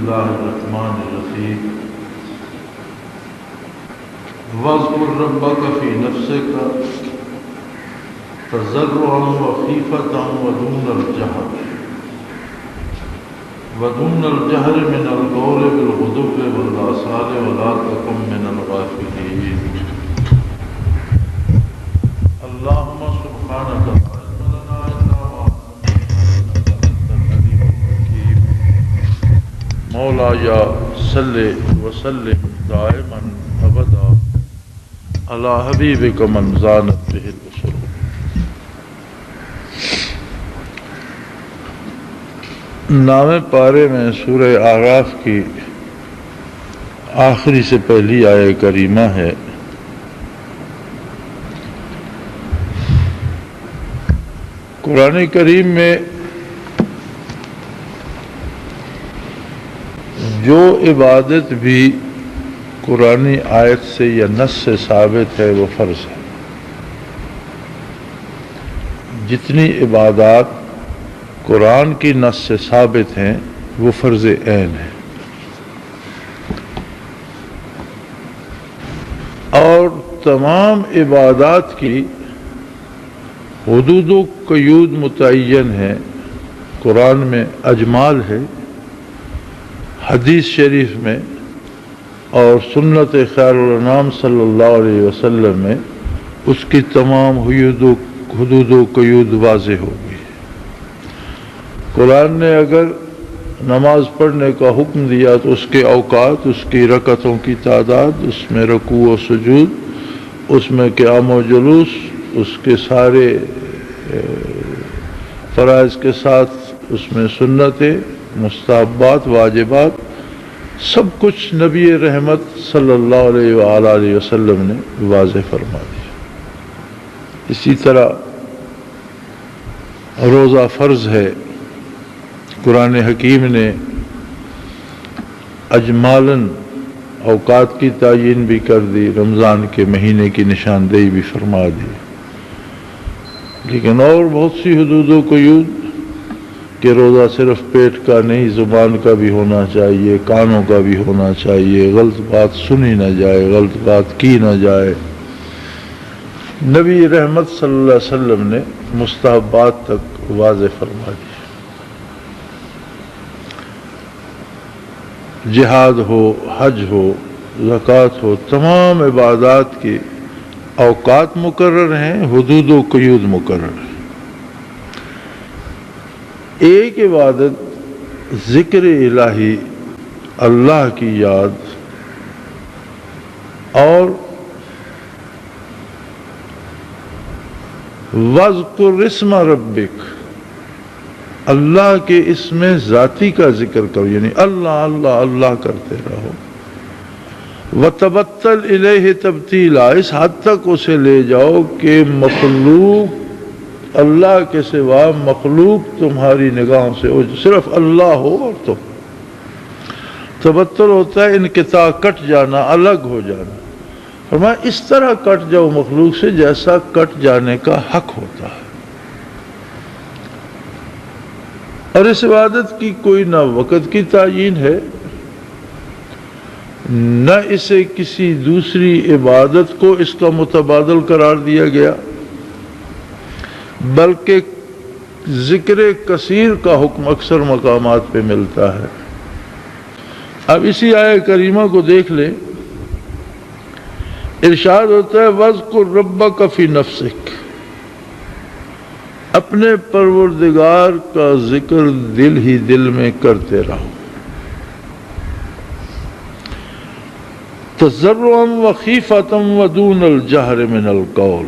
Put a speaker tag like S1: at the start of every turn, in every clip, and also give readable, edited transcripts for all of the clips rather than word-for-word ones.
S1: الله الرحمن الرحيم واذكر ربك في نفسك تضرعا وخيفة ودون الجهر من القول بالغدو والآصال ولا تكن من الغافلين اللهم سبحانك لا علم لنا إلا ما علمتنا إنك أنت العليم الحكيم مولاي صل وسلم دائما أبدا على حبيبك من زانت به الأسر. نامے پارے میں سورہ اعراف کی آخری سے پہلی آیہ کریمہ ہے. قرآن کریم میں جو عبادت بھی قرآن آیت سے یا نص سے ثابت ہے وہ فرض ہے. جتنی عبادات قرآن کی نص سے ثابت ہیں وہ فرض عین ہے. اور تمام عبادات کی حدود و قیود متعین ہیں. قرآن میں اجمال ہے، حدیث شریف میں اور سنت خیر الانام صلی اللہ علیہ وسلم میں اس کی تمام حدود و قیود واضح ہوگی. قرآن نے اگر نماز پڑھنے کا حکم دیا تو اس کے اوقات، اس کی رکعتوں کی تعداد، اس میں رکوع و سجود، اس میں قیام و جلوس، اس کے سارے فرائض کے ساتھ اس میں سنتیں، مستحبات، واجبات، سب کچھ نبی رحمت صلی اللہ علیہ وآلہ وسلم نے واضح فرما دیا. اسی طرح روزہ فرض ہے. قرآن حکیم نے اجمالاً اوقات کی تعیین بھی کر دی، رمضان کے مہینے کی نشاندہی بھی فرما دی. لیکن اور بہت سی حدود و قیود کہ روزہ صرف پیٹ کا نہیں، زبان کا بھی ہونا چاہیے، کانوں کا بھی ہونا چاہیے، غلط بات سنی نہ جائے، غلط بات کی نہ جائے. نبی رحمت صلی اللہ علیہ وسلم نے مستحبات تک واضح فرما دی. جہاد ہو، حج ہو، زکوٰۃ ہو، تمام عبادات کے اوقات مقرر ہیں، حدود و قیود مقرر ہیں. ایک عبادت ذکر الہی، اللہ کی یاد، اور وَاذْكُرِ اسْمَ رَبِّكَ، اللہ کے اسم ذاتی کا ذکر کرو، یعنی اللہ اللہ اللہ کرتے رہو. وَتَبَتَّلْ إِلَيْهِ تَبْتِيلًا، اس حد تک اسے لے جاؤ کہ مخلوق، اللہ کے سوا مخلوق تمہاری نگاہوں سے صرف اللہ ہو اور تم. تبتل ہوتا ہے انقطاع، کٹ جانا، الگ ہو جانا. فرمایا اس طرح کٹ جاؤ مخلوق سے جیسا کٹ جانے کا حق ہوتا ہے. اور اس عبادت کی کوئی نہ وقت کی تعیین ہے، نہ اسے کسی دوسری عبادت کو اس کا متبادل قرار دیا گیا، بلکہ ذکر کثیر کا حکم اکثر مقامات پہ ملتا ہے. اب اسی آیہ کریمہ کو دیکھ لیں. ارشاد ہوتا ہے وَاذْكُرْ رَبَّكَ فِي نَفْسِكَ، اپنے پروردگار کا ذکر دل ہی دل میں کرتے رہو. تضرعا وخیفة ودون الجہر من القول،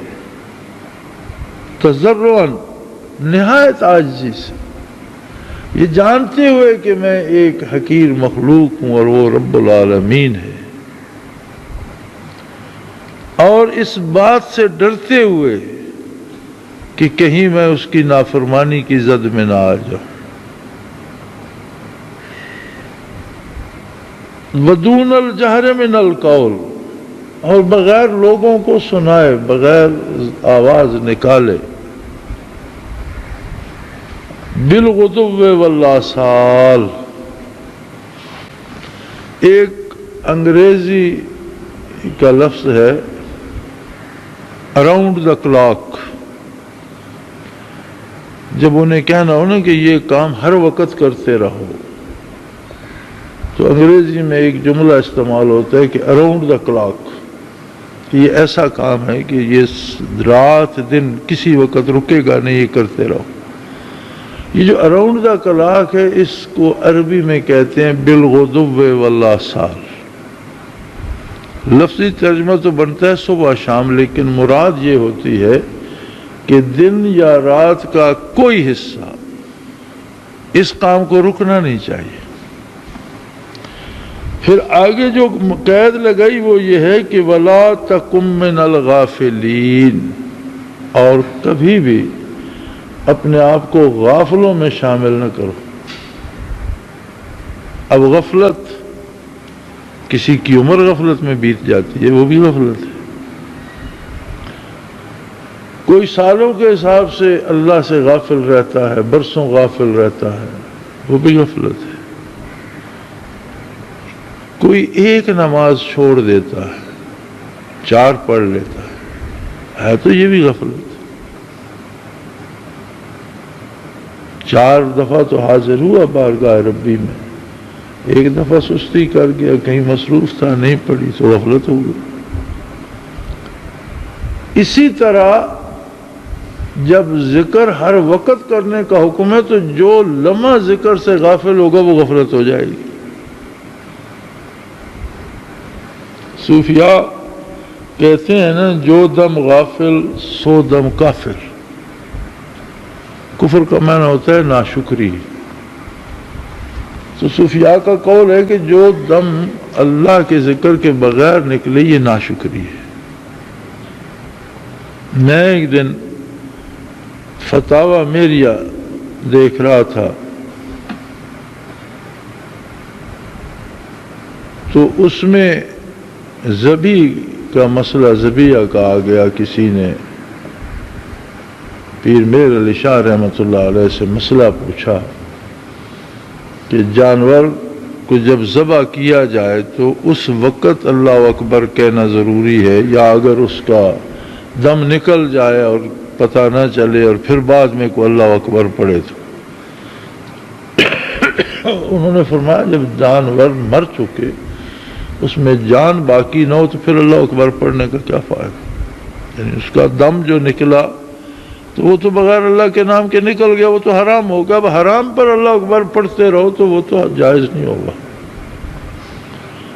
S1: تضرعا نہایت عاجزی سے، یہ جانتے ہوئے کہ میں ایک حقیر مخلوق ہوں اور وہ رب العالمین ہے، اور اس بات سے ڈرتے ہوئے کہ کہیں میں اس کی نافرمانی کی زد میں نہ آ جاؤں. ودون الجہر من القول، اور بغیر لوگوں کو سنائے، بغیر آواز نکالے. بالغدو والآصال، ایک انگریزی کا لفظ ہے اراؤنڈ دا کلاک. جب انہیں کہنا ہو نا کہ یہ کام ہر وقت کرتے رہو تو انگریزی میں ایک جملہ استعمال ہوتا ہے کہ اراؤنڈ دا کلاک. یہ ایسا کام ہے کہ یہ رات دن کسی وقت رکے گا نہیں، یہ کرتے رہو. یہ جو اراؤنڈ دا کلاک ہے اس کو عربی میں کہتے ہیں بالغدو والآصال. لفظی ترجمہ تو بنتا ہے صبح شام، لیکن مراد یہ ہوتی ہے کہ دن یا رات کا کوئی حصہ اس کام کو رکنا نہیں چاہیے. پھر آگے جو قید لگائی وہ یہ ہے کہ وَلَا تَكُن مِّنَ الْغَافِلِينَ، اور کبھی بھی اپنے آپ کو غافلوں میں شامل نہ کرو. اب غفلت، کسی کی عمر غفلت میں بیت جاتی ہے، وہ بھی غفلت ہے. کوئی سالوں کے حساب سے اللہ سے غافل رہتا ہے، برسوں غافل رہتا ہے، وہ بھی غفلت ہے. کوئی ایک نماز چھوڑ دیتا ہے، 4 پڑھ لیتا ہے تو یہ بھی غفلت. 4 دفعہ تو حاضر ہوا بارگاہ ربی میں، 1 دفعہ سستی کر گیا، کہیں مصروف تھا نہیں پڑھی تو غفلت ہو گئی. اسی طرح جب ذکر ہر وقت کرنے کا حکم ہے تو جو لمحہ ذکر سے غافل ہوگا وہ غفلت ہو جائے گی. صوفیاء کہتے ہیں نا جو دم غافل سو دم کافر. کفر کا معنی ہوتا ہے ناشکری. تو صوفیاء کا قول ہے کہ جو دم اللہ کے ذکر کے بغیر نکلے یہ ناشکری ہے. میں ایک دن فتاوی میریہ دیکھ رہا تھا تو اس میں ذبی کا مسئلہ ذبیہ کا آ گیا. کسی نے پیر میر علی شاہ رحمۃ اللہ علیہ سے مسئلہ پوچھا کہ جانور کو جب ذبح کیا جائے تو اس وقت اللہ اکبر کہنا ضروری ہے یا اگر اس کا دم نکل جائے اور پتہ نہ چلے اور پھر بعد میں کوئی اللہ اکبر پڑھے تو. انہوں نے فرمایا جب جانور مر چکے اس میں جان باقی نہ ہو تو پھر اللہ اکبر پڑھنے کا کیا فائدہ. یعنی اس کا دم جو نکلا تو وہ تو بغیر اللہ کے نام کے نکل گیا، وہ تو حرام ہوگا. اب حرام پر اللہ اکبر پڑھتے رہو تو وہ تو جائز نہیں ہوگا.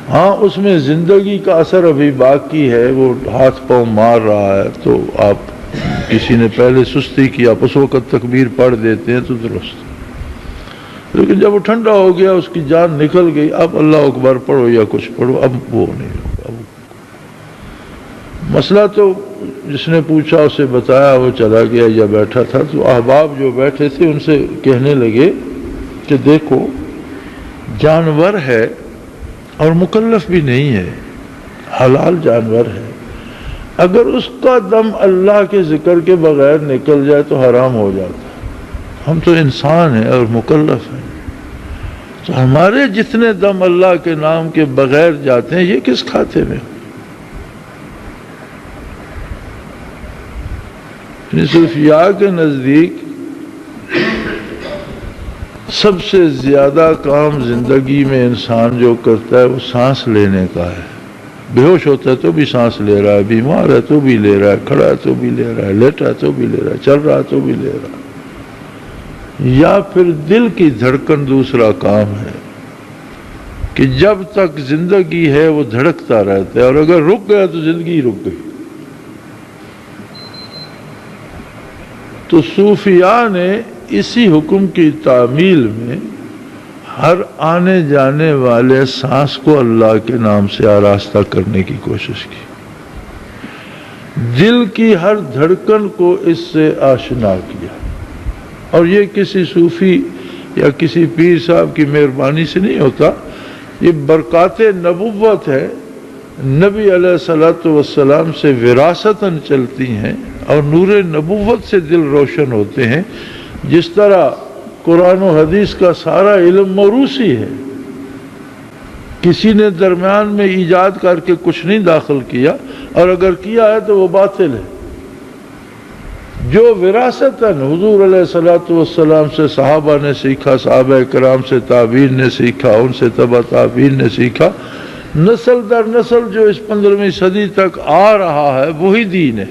S1: ہاں اس میں زندگی کا اثر ابھی باقی ہے، وہ ہاتھ پاؤں مار رہا ہے تو آپ کسی نے پہلے سستی کی آپ اس وقت تکبیر پڑھ دیتے ہیں تو درست. لیکن جب وہ ٹھنڈا ہو گیا اس کی جان نکل گئی اب اللہ اکبر پڑھو یا کچھ پڑھو اب وہ نہیں ہوگا. مسئلہ تو جس نے پوچھا اسے بتایا، وہ چلا گیا یا بیٹھا تھا تو احباب جو بیٹھے تھے ان سے کہنے لگے کہ دیکھو جانور ہے اور مکلف بھی نہیں ہے، حلال جانور ہے، اگر اس کا دم اللہ کے ذکر کے بغیر نکل جائے تو حرام ہو جاتا. ہم تو انسان ہیں اور مکلف ہیں تو ہمارے جتنے دم اللہ کے نام کے بغیر جاتے ہیں یہ کس کھاتے میں. صوفیاء کے نزدیک سب سے زیادہ کام زندگی میں انسان جو کرتا ہے وہ سانس لینے کا ہے. بے ہوش ہوتا ہے تو بھی سانس لے رہا ہے، بیمار ہے تو بھی لے رہا ہے، کھڑا ہے تو بھی لے رہا ہے، لیٹا ہے تو بھی لے رہا ہے، چل رہا ہے تو بھی لے رہا ہے. یا پھر دل کی دھڑکن دوسرا کام ہے کہ جب تک زندگی ہے وہ دھڑکتا رہتا ہے اور اگر رک گیا تو زندگی رک گئی. تو صوفیاء نے اسی حکم کی تعمیل میں ہر آنے جانے والے سانس کو اللہ کے نام سے آراستہ کرنے کی کوشش کی. دل کی ہر دھڑکن کو اس سے آشنا کیا. اور یہ کسی صوفی یا کسی پیر صاحب کی مہربانی سے نہیں ہوتا، یہ برکات نبوت ہے، نبی علیہ الصلوۃ والسلام سے وراثتاً چلتی ہیں اور نور نبوت سے دل روشن ہوتے ہیں. جس طرح قرآن و حدیث کا سارا علم موروثی ہے، کسی نے درمیان میں ایجاد کر کے کچھ نہیں داخل کیا، اور اگر کیا ہے تو وہ باطل ہے۔ جو وراثتاً حضور علیہ الصلوۃ والسلام سے صحابہ نے سیکھا، صحابہ کرام سے تابعین نے سیکھا، ان سے تبع تابعین نے سیکھا، نسل در نسل جو اس 15ویں صدی تک آ رہا ہے وہی دین ہے۔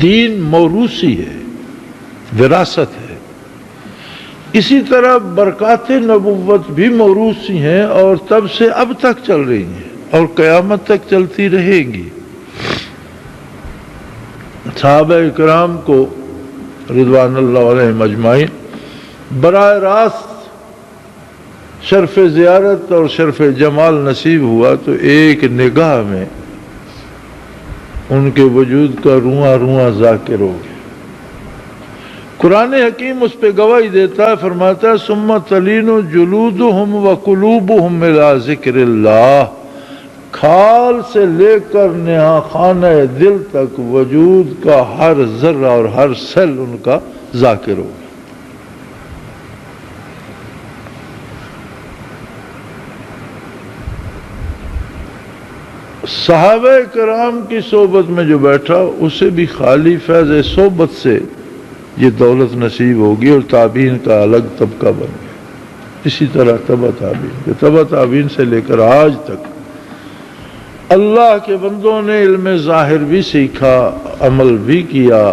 S1: دین موروثی ہے، وراثت ہے۔ اسی طرح برکات نبوت بھی موروثی ہیں اور تب سے اب تک چل رہی ہیں اور قیامت تک چلتی رہے گی۔ صحابہ کرام کو رضوان اللہ علیہم اجمعین براہ راست شرف زیارت اور شرف جمال نصیب ہوا تو ایک نگاہ میں ان کے وجود کا رواں رواں ذاکر ہو گیا۔ قرآن حکیم اس پہ گواہی دیتا ہے، فرماتا ہے ثم تلین جلودہم وقلوبہم الی ذکر اللہ، کھال سے لے کر نہا خانہ دل تک وجود کا ہر ذرہ اور ہر سیل ان کا ذاکر ہو گیا۔ صحابہ کرام کی صحبت میں جو بیٹھا اسے بھی خالی فیض صحبت سے یہ دولت نصیب ہوگی، اور تابعین کا الگ طبقہ بن گیا۔ اسی طرح تبع تابعین سے لے کر آج تک اللہ کے بندوں نے علم ظاہر بھی سیکھا، عمل بھی کیا،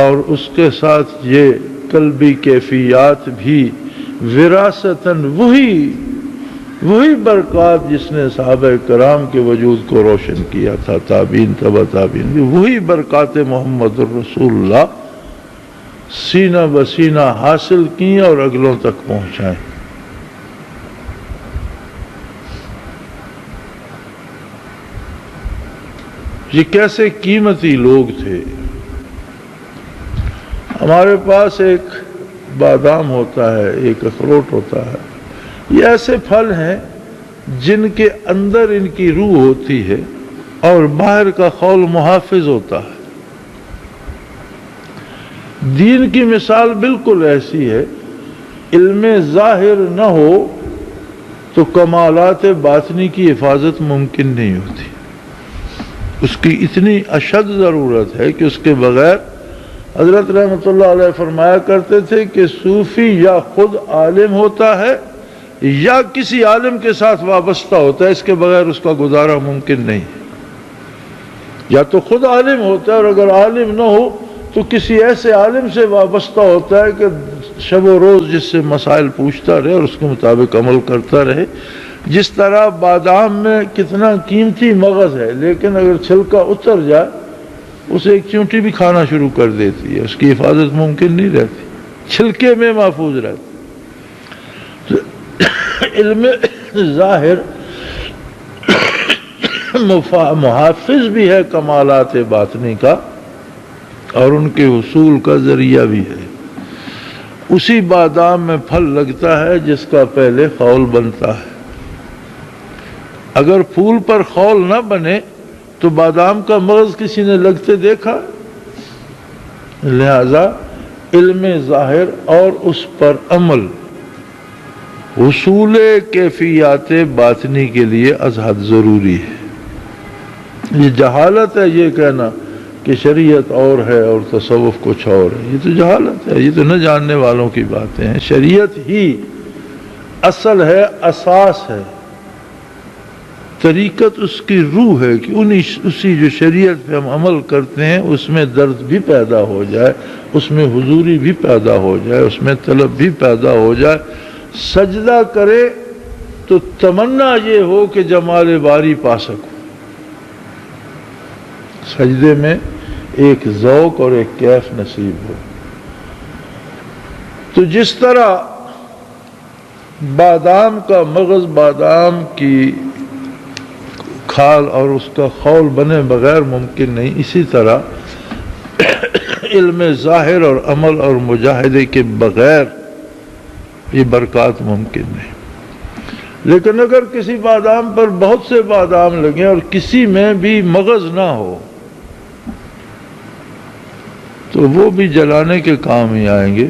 S1: اور اس کے ساتھ یہ قلبی کیفیات بھی وراثتاً وہی برکات جس نے صحابہ کرام کے وجود کو روشن کیا تھا، تابعین تبع تابعین بھی وہی برکات محمد الرسول اللہ سینہ بسینہ حاصل کی اور اگلوں تک پہنچائیں۔ یہ کیسے قیمتی لوگ تھے۔ ہمارے پاس ایک بادام ہوتا ہے، ایک اخروٹ ہوتا ہے، یہ ایسے پھل ہیں جن کے اندر ان کی روح ہوتی ہے اور باہر کا خول محافظ ہوتا ہے۔ دین کی مثال بالکل ایسی ہے، علم ظاہر نہ ہو تو کمالات باطنی کی حفاظت ممکن نہیں ہوتی۔ اس کی اتنی اشد ضرورت ہے کہ اس کے بغیر حضرت رحمۃ اللہ علیہ فرمایا کرتے تھے کہ صوفی یا خود عالم ہوتا ہے یا کسی عالم کے ساتھ وابستہ ہوتا ہے، اس کے بغیر اس کا گزارا ممکن نہیں۔ یا تو خود عالم ہوتا ہے، اور اگر عالم نہ ہو تو کسی ایسے عالم سے وابستہ ہوتا ہے کہ شب و روز جس سے مسائل پوچھتا رہے اور اس کے مطابق عمل کرتا رہے۔ جس طرح بادام میں کتنا قیمتی مغز ہے، لیکن اگر چھلکا اتر جائے اسے ایک چونٹی بھی کھانا شروع کر دیتی ہے، اس کی حفاظت ممکن نہیں رہتی، چھلکے میں محفوظ رہتی۔ علم ظاہر محافظ بھی ہے کمالات باطنی کا، اور ان کے حصول کا ذریعہ بھی ہے۔ اسی بادام میں پھل لگتا ہے جس کا پہلے خول بنتا ہے۔ اگر پھول پر خول نہ بنے تو بادام کا مغز کسی نے لگتے دیکھا؟ لہذا علم ظاہر اور اس پر عمل حصول کیفیات باطنی کے لیے از حد ضروری ہے۔ یہ جہالت ہے یہ کہنا کہ شریعت اور ہے اور تصوف کچھ اور ہے، یہ تو جہالت ہے، یہ تو نہ جاننے والوں کی باتیں ہیں۔ شریعت ہی اصل ہے، اساس ہے، طریقت اس کی روح ہے کہ اسی جو شریعت پہ ہم عمل کرتے ہیں اس میں درد بھی پیدا ہو جائے، اس میں حضوری بھی پیدا ہو جائے، اس میں طلب بھی پیدا ہو جائے۔ سجدہ کرے تو تمنا یہ ہو کہ جمال باری پا سکو۔ سجدے میں ایک ذوق اور ایک کیف نصیب ہو۔ تو جس طرح بادام کا مغز بادام کی کھال اور اس کا خول بنے بغیر ممکن نہیں، اسی طرح علم ظاہر اور عمل اور مجاہدے کے بغیر یہ برکات ممکن نہیں۔ لیکن اگر کسی بادام پر بہت سے بادام لگیں اور کسی میں بھی مغز نہ ہو تو وہ بھی جلانے کے کام ہی آئیں گے،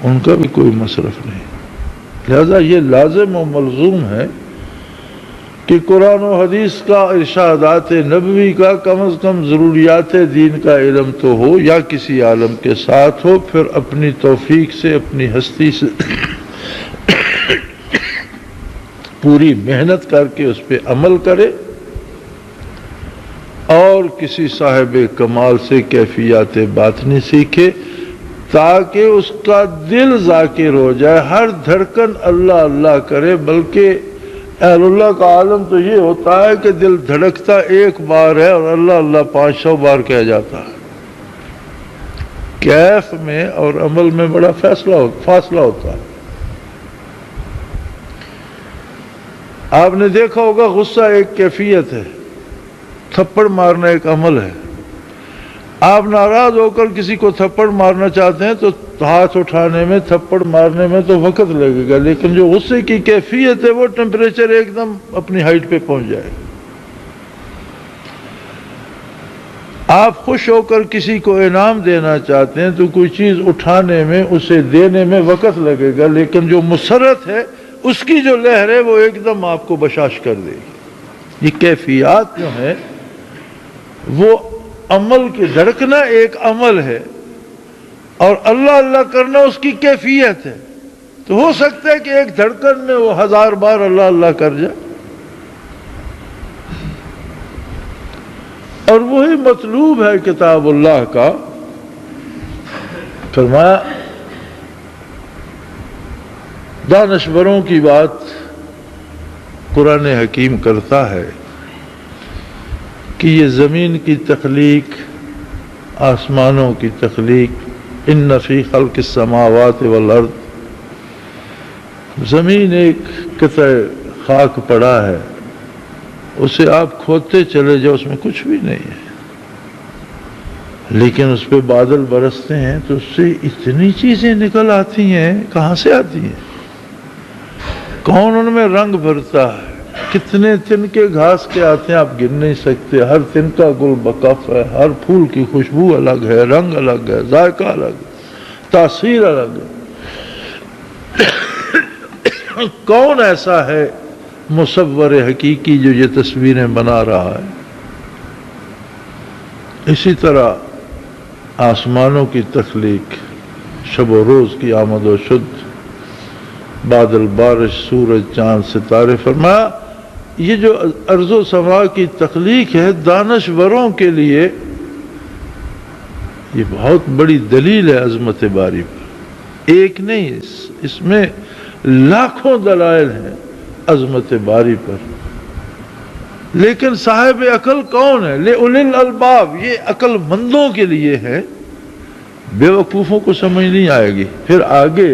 S1: ان کا بھی کوئی مصرف نہیں. لہذا یہ لازم و ملزوم ہے کہ قرآن و حدیث کا، ارشادات نبوی کا کم از کم ضروریات دین کا علم تو ہو، یا کسی عالم کے ساتھ ہو، پھر اپنی توفیق سے، اپنی ہستی سے پوری محنت کر کے اس پہ عمل کرے، اور کسی صاحب کمال سے کیفیات باطنی سیکھے، تاکہ اس کا دل ذاکر ہو جائے، ہر دھڑکن اللہ اللہ کرے. بلکہ اہل اللہ کا عالم تو یہ ہوتا ہے کہ دل دھڑکتا ایک بار ہے اور اللہ اللہ 500 بار کہہ جاتا ہے. کیف میں اور عمل میں بڑا فاصلہ ہوتا ہے. آپ نے دیکھا ہوگا غصہ ایک کیفیت ہے، تھپڑ مارنا ایک عمل ہے. آپ ناراض ہو کر کسی کو تھپڑ مارنا چاہتے ہیں تو ہاتھ اٹھانے میں، تھپڑ مارنے میں تو وقت لگے گا، لیکن جو غصے کی کیفیت ہے وہ ٹیمپریچر ایک دم اپنی ہائٹ پہ پہنچ جائے گا. آپ خوش ہو کر کسی کو انعام دینا چاہتے ہیں تو کوئی چیز اٹھانے میں، اسے دینے میں وقت لگے گا، لیکن جو مسرت ہے اس کی جو لہر ہے وہ ایک دم آپ کو بشاش کر دے گی. یہ کیفیات جو ہیں وہ عمل کی، دھڑکنا ایک عمل ہے اور اللہ اللہ کرنا اس کی کیفیت ہے. تو ہو سکتا ہے کہ ایک دھڑکن میں وہ 1000 بار اللہ اللہ کر جائے. اور وہی مطلوب ہے کتاب اللہ کا. فرمایا دانشوروں کی بات قرآن حکیم کرتا ہے کہ یہ زمین کی تخلیق، آسمانوں کی تخلیق، ان فی خلق السماوات والارض، زمین ایک قطع خاک پڑا ہے، اسے آپ کھودتے چلے جاؤ، اس میں کچھ بھی نہیں ہے، لیکن اس پہ بادل برستے ہیں تو اس سے اتنی چیزیں نکل آتی ہیں. کہاں سے آتی ہیں؟ کون ان میں رنگ بھرتا ہے؟ کتنے تن کے گھاس کے آتے ہیں، آپ گن نہیں سکتے. ہر تن کا گل بکف ہے، ہر پھول کی خوشبو الگ ہے، رنگ الگ ہے، ذائقہ الگ ہے، تاثیر الگ ہے. کون ایسا ہے مصور حقیقی جو یہ تصویریں بنا رہا ہے؟ اسی طرح آسمانوں کی تخلیق، شب و روز کی آمد و شد، بادل، بارش، سورج، چاند، ستارے. فرمایا یہ جو ارض و سما کی تخلیق ہے دانشوروں کے لیے یہ بہت بڑی دلیل ہے عظمت باری پر. ایک نہیں، اس میں لاکھوں دلائل ہیں عظمت باری پر. لیکن صاحب عقل کون ہے؟ لِأُولِي الْأَلْبَابِ، یہ عقل مندوں کے لیے ہے، بے وقوفوں کو سمجھ نہیں آئے گی. پھر آگے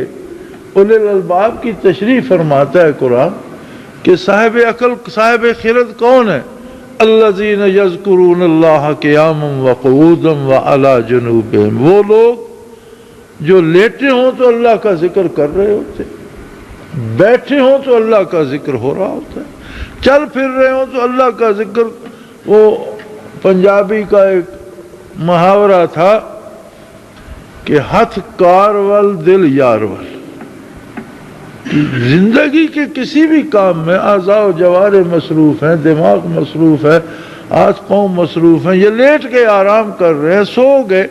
S1: اولی الالباب کی تشریح فرماتا ہے قرآن کہ صاحب عقل، صاحب خرد کون ہے؟ الذین یذکرون اللہ قیاما وقعودا وعلی جنوبہم، وہ لوگ جو لیٹے ہوں تو اللہ کا ذکر کر رہے ہوتے، بیٹھے ہوں تو اللہ کا ذکر ہو رہا ہوتا ہے، چل پھر رہے ہوں تو اللہ کا ذکر. وہ پنجابی کا ایک محاورہ تھا کہ ہتھ کار ول دل یار ول. زندگی کے کسی بھی کام میں اعضاء و جوارے مصروف ہیں، دماغ مصروف ہے، ہاتھ پاؤں مصروف ہیں، یہ لیٹ کے آرام کر رہے ہیں، سو گئے،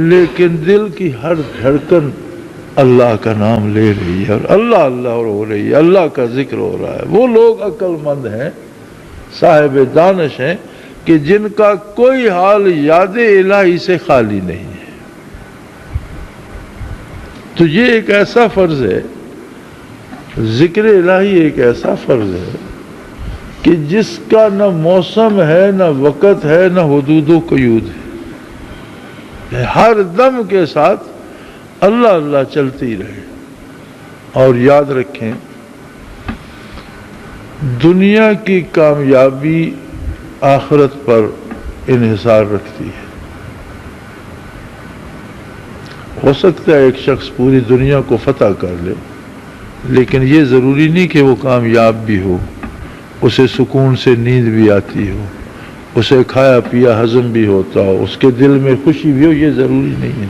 S1: لیکن دل کی ہر دھڑکن اللہ کا نام لے رہی ہے اور اللہ اللہ ہو رہی ہے، اللہ کا ذکر ہو رہا ہے. وہ لوگ عقل مند ہیں، صاحب دانش ہیں کہ جن کا کوئی حال یاد الہی سے خالی نہیں ہے. تو یہ ایک ایسا فرض ہے، ذکر الہی ایک ایسا فرض ہے کہ جس کا نہ موسم ہے، نہ وقت ہے، نہ حدود و قیود ہے. ہر دم کے ساتھ اللہ اللہ چلتی رہے. اور یاد رکھیں دنیا کی کامیابی آخرت پر انحصار رکھتی ہے. ہو سکتا ہے ایک شخص پوری دنیا کو فتح کر لے، لیکن یہ ضروری نہیں کہ وہ کامیاب بھی ہو، اسے سکون سے نیند بھی آتی ہو، اسے کھایا پیا ہضم بھی ہوتا ہو، اس کے دل میں خوشی بھی ہو، یہ ضروری نہیں ہے.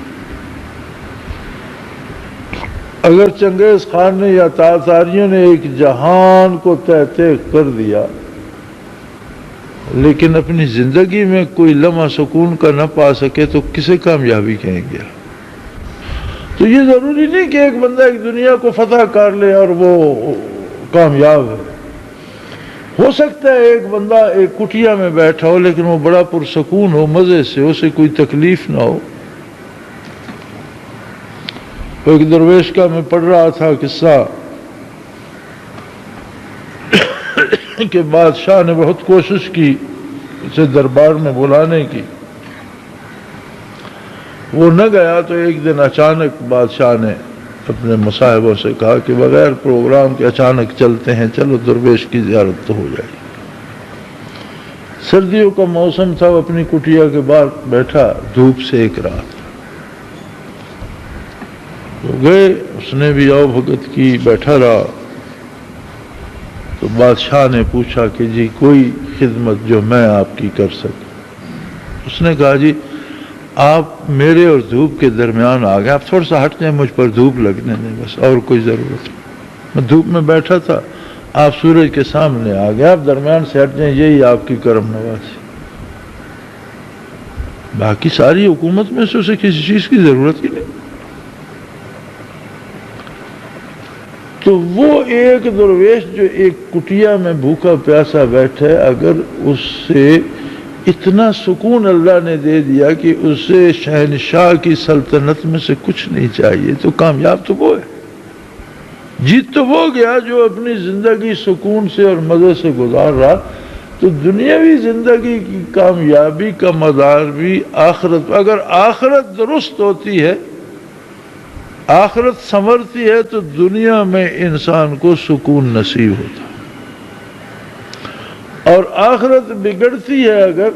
S1: اگر چنگیز خان نے یا تاتاریوں نے ایک جہان کو تہتے کر دیا لیکن اپنی زندگی میں کوئی لمحہ سکون کا نہ پا سکے تو کسے کامیابی کہیں گے؟ تو یہ ضروری نہیں کہ ایک بندہ ایک دنیا کو فتح کر لے اور وہ کامیاب ہے. ہو سکتا ہے ایک بندہ ایک کٹیا میں بیٹھا ہو لیکن وہ بڑا پرسکون ہو، مزے سے، اسے کوئی تکلیف نہ ہو. ایک درویش کا میں پڑھ رہا تھا قصہ کہ بادشاہ نے بہت کوشش کی اسے دربار میں بلانے کی، وہ نہ گیا. تو ایک دن اچانک بادشاہ نے اپنے مصاحبوں سے کہا کہ بغیر پروگرام کے اچانک چلتے ہیں، چلو درویش کی زیارت تو ہو جائے گی. سردیوں کا موسم تھا، وہ اپنی کٹیا کے باہر بیٹھا دھوپ سیک رہا تھا. تو گئے، اس نے بھی آؤ بھگت کی، بیٹھا رہا. تو بادشاہ نے پوچھا کہ جی کوئی خدمت جو میں آپ کی کر سکوں؟ اس نے کہا جی آپ میرے اور دھوپ کے درمیان آ گئے، آپ تھوڑا سا ہٹ جائیں، مجھ پر دھوپ لگنے دیں، بس اور کوئی ضرورت نہیں. میں دھوپ میں بیٹھا تھا، آپ سورج کے سامنے آ گئے، آپ درمیان سے ہٹ جائیں، یہی آپ کی کرم نوازی. باقی ساری حکومت میں سے اسے کسی چیز کی ضرورت ہی نہیں. تو وہ ایک درویش جو ایک کٹیا میں بھوکا پیاسا بیٹھے، اگر اس سے اتنا سکون اللہ نے دے دیا کہ اسے شہنشاہ کی سلطنت میں سے کچھ نہیں چاہیے، تو کامیاب تو وہ ہے. جیت تو وہ گیا جو اپنی زندگی سکون سے اور مزے سے گزار رہا. تو دنیاوی زندگی کی کامیابی کا مدار بھی آخرت. اگر آخرت درست ہوتی ہے، آخرت سنورتی ہے، تو دنیا میں انسان کو سکون نصیب ہوتا. اور آخرت بگڑتی ہے اگر،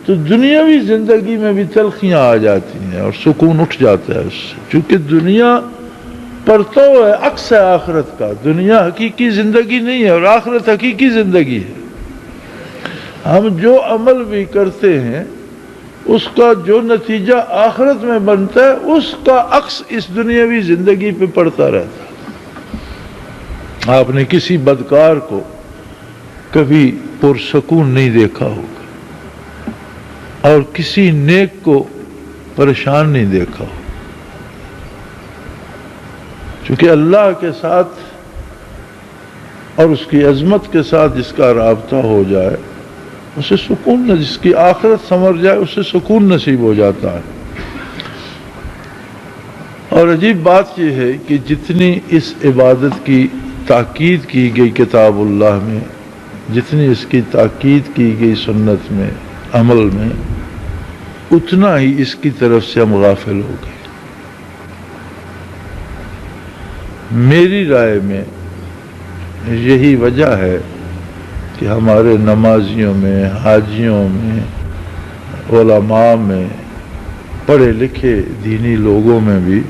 S1: تو دنیاوی زندگی میں بھی تلخیاں آ جاتی ہیں اور سکون اٹھ جاتا ہے اس سے. چونکہ دنیا پرتو ہے، عکس ہے آخرت کا. دنیا حقیقی زندگی نہیں ہے اور آخرت حقیقی زندگی ہے. ہم جو عمل بھی کرتے ہیں اس کا جو نتیجہ آخرت میں بنتا ہے اس کا عکس اس دنیاوی زندگی پہ پڑتا رہتا ہے. آپ نے کسی بدکار کو کبھی پرسکون نہیں دیکھا ہوگا اور کسی نیک کو پریشان نہیں دیکھا ہوگا. چونکہ اللہ کے ساتھ اور اس کی عظمت کے ساتھ جس کا رابطہ ہو جائے اسے سکون، جس کی آخرت سنور جائے اسے سکون نصیب ہو جاتا ہے. اور عجیب بات یہ ہے کہ جتنی اس عبادت کی تاکید کی گئی کتاب اللہ میں، جتنی اس کی تاکید کی گئی سنت میں، عمل میں، اتنا ہی اس کی طرف سے ہم غافل ہو گئے. میری رائے میں یہی وجہ ہے کہ ہمارے نمازیوں میں، حاجیوں میں، علماء میں، پڑھے لکھے دینی لوگوں میں بھی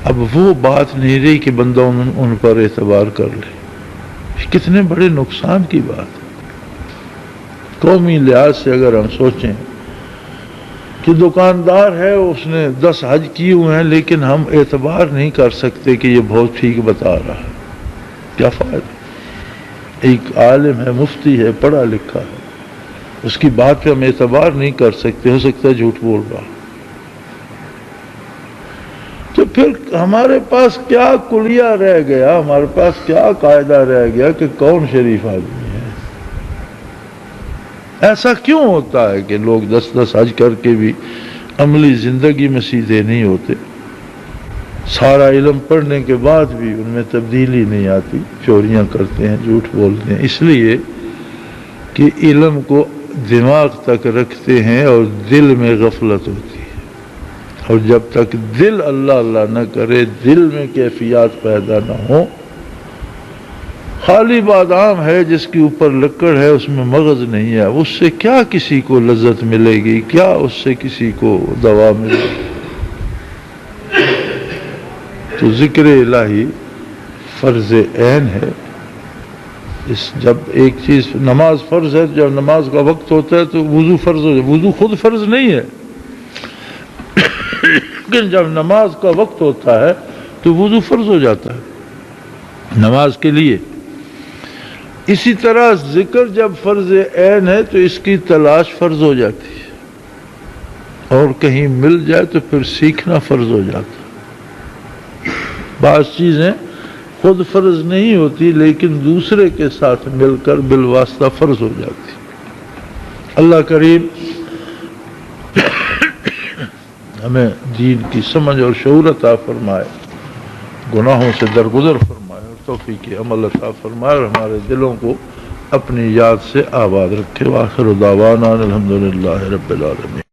S1: اب وہ بات نہیں رہی کہ بندہ ان پر اعتبار کر لے. کتنے بڑے نقصان کی بات ہے. قومی لحاظ سے اگر ہم سوچیں کہ دکاندار ہے، اس نے 10 حج کیے ہوئے ہیں لیکن ہم اعتبار نہیں کر سکتے کہ یہ بہت ٹھیک بتا رہا ہے، کیا فائدہ؟ ایک عالم ہے، مفتی ہے، پڑھا لکھا ہے، اس کی بات پہ ہم اعتبار نہیں کر سکتے، ہو سکتا ہے جھوٹ بول رہا. تو پھر ہمارے پاس کیا کلیہ رہ گیا، ہمارے پاس کیا قاعدہ رہ گیا کہ کون شریف آدمی ہے؟ ایسا کیوں ہوتا ہے کہ لوگ 10 حج کر کے بھی عملی زندگی میں سیدھے نہیں ہوتے؟ سارا علم پڑھنے کے بعد بھی ان میں تبدیلی نہیں آتی، چوریاں کرتے ہیں، جھوٹ بولتے ہیں. اس لیے کہ علم کو دماغ تک رکھتے ہیں اور دل میں غفلت ہوتی ہے. اور جب تک دل اللہ اللہ نہ کرے، دل میں کیفیات پیدا نہ ہو، خالی بادام ہے جس کے اوپر لکڑ ہے، اس میں مغز نہیں ہے، اس سے کیا کسی کو لذت ملے گی؟ کیا اس سے کسی کو دوا ملے گی؟ تو ذکر الہی فرض عین ہے. جب ایک چیز نماز فرض ہے، جب نماز کا وقت ہوتا ہے تو وضو فرض ہو جائے. وضو خود فرض نہیں ہے لیکن جب نماز کا وقت ہوتا ہے تو وضو فرض ہو جاتا ہے نماز کے لیے۔ اسی طرح ذکر جب فرض عین ہے تو اس کی تلاش فرض ہو جاتی ہے، اور کہیں مل جائے تو پھر سیکھنا فرض ہو جاتا ہے۔ بعض چیزیں خود فرض نہیں ہوتی لیکن دوسرے کے ساتھ مل کر بالواسطہ فرض ہو جاتی۔ اللہ کریم ہمیں دین کی سمجھ اور شعور عطا فرمائے، گناہوں سے درگزر فرمائے اور توفیق عمل عطا فرمائے، اور ہمارے دلوں کو اپنی یاد سے آباد رکھے۔ وآخر دعوانا الحمدللہ رب العالمین۔